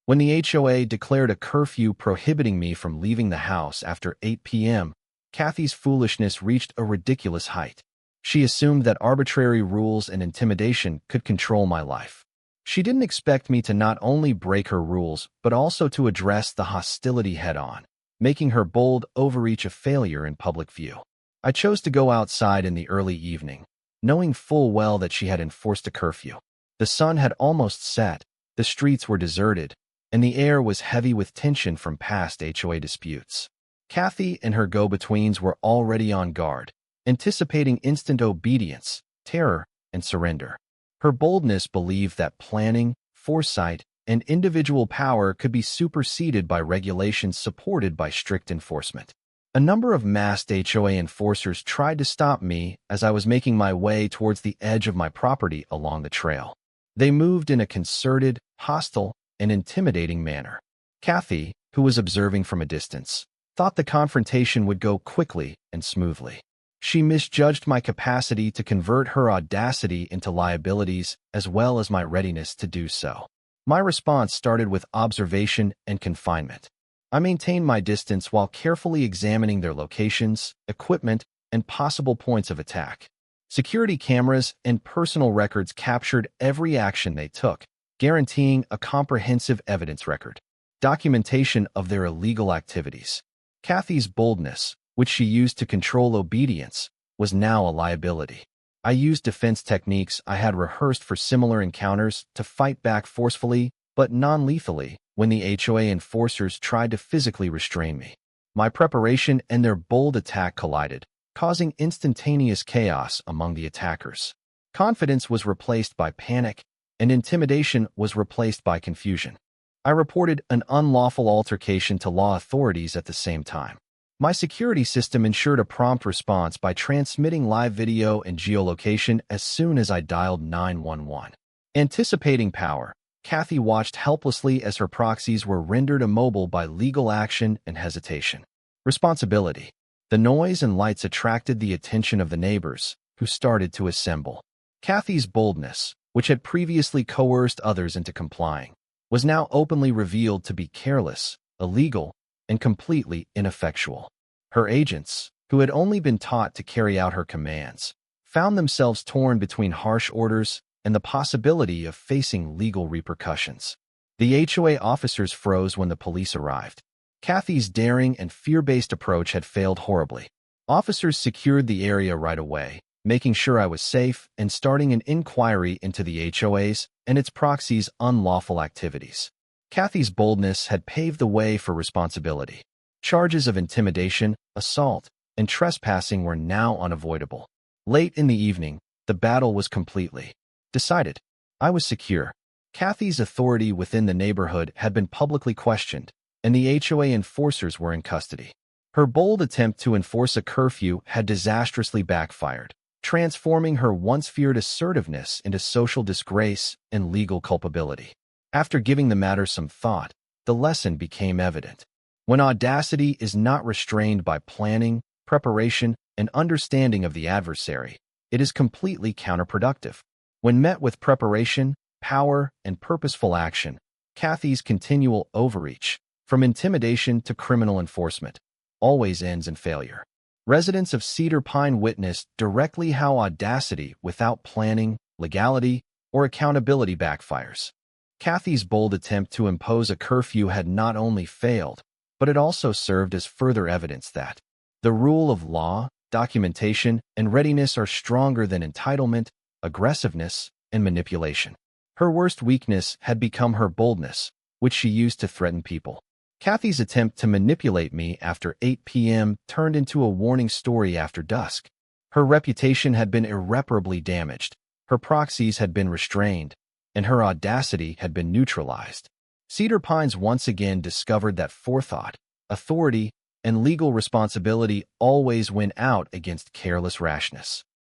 When the HOA declared a curfew prohibiting me from leaving the house after 8 p.m., Kathy's foolishness reached a ridiculous height. She assumed that arbitrary rules and intimidation could control my life. She didn't expect me to not only break her rules, but also to address the hostility head-on, making her bold overreach a failure in public view. I chose to go outside in the early evening, knowing full well that she had enforced a curfew. The sun had almost set, the streets were deserted, and the air was heavy with tension from past HOA disputes. Kathy and her go-betweens were already on guard, anticipating instant obedience, terror, and surrender. Her boldness believed that planning, foresight, and individual power could be superseded by regulations supported by strict enforcement. A number of masked HOA enforcers tried to stop me as I was making my way towards the edge of my property along the trail. They moved in a concerted, hostile, and intimidating manner. Kathy, who was observing from a distance, thought the confrontation would go quickly and smoothly. She misjudged my capacity to convert her audacity into liabilities as well as my readiness to do so. My response started with observation and confinement. I maintained my distance while carefully examining their locations, equipment, and possible points of attack. Security cameras and personal records captured every action they took, guaranteeing a comprehensive evidence record, documentation of their illegal activities. Kathy's boldness, which she used to control obedience, was now a liability. I used defense techniques I had rehearsed for similar encounters to fight back forcefully but non-lethally when the HOA enforcers tried to physically restrain me. My preparation and their bold attack collided, causing instantaneous chaos among the attackers. Confidence was replaced by panic, and intimidation was replaced by confusion. I reported an unlawful altercation to law authorities at the same time. My security system ensured a prompt response by transmitting live video and geolocation as soon as I dialed 911. Anticipating power, Kathy watched helplessly as her proxies were rendered immobile by legal action and hesitation. Responsibility. The noise and lights attracted the attention of the neighbors, who started to assemble. Kathy's boldness, which had previously coerced others into complying, was now openly revealed to be careless, illegal, and completely ineffectual. Her agents, who had only been taught to carry out her commands, found themselves torn between harsh orders and the possibility of facing legal repercussions. The HOA officers froze when the police arrived. Kathy's daring and fear-based approach had failed horribly. Officers secured the area right away, making sure I was safe and starting an inquiry into the HOA's and its proxies' unlawful activities. Kathy's boldness had paved the way for responsibility. Charges of intimidation, assault, and trespassing were now unavoidable. Late in the evening, the battle was completely decided. I was secure. Kathy's authority within the neighborhood had been publicly questioned, and the HOA enforcers were in custody. Her bold attempt to enforce a curfew had disastrously backfired, transforming her once feared assertiveness into social disgrace and legal culpability. After giving the matter some thought, the lesson became evident. When audacity is not restrained by planning, preparation, and understanding of the adversary, it is completely counterproductive. When met with preparation, power, and purposeful action, Kathy's continual overreach, from intimidation to criminal enforcement, always ends in failure. Residents of Cedar Pine witnessed directly how audacity without planning, legality, or accountability backfires. Kathy's bold attempt to impose a curfew had not only failed, but it also served as further evidence that the rule of law, documentation, and readiness are stronger than entitlement, aggressiveness, and manipulation. Her worst weakness had become her boldness, which she used to threaten people. Kathy's attempt to manipulate me after 8 p.m. turned into a warning story after dusk. Her reputation had been irreparably damaged, her proxies had been restrained, and her audacity had been neutralized. Cedar Pines once again discovered that forethought, authority, and legal responsibility always win out against careless rashness.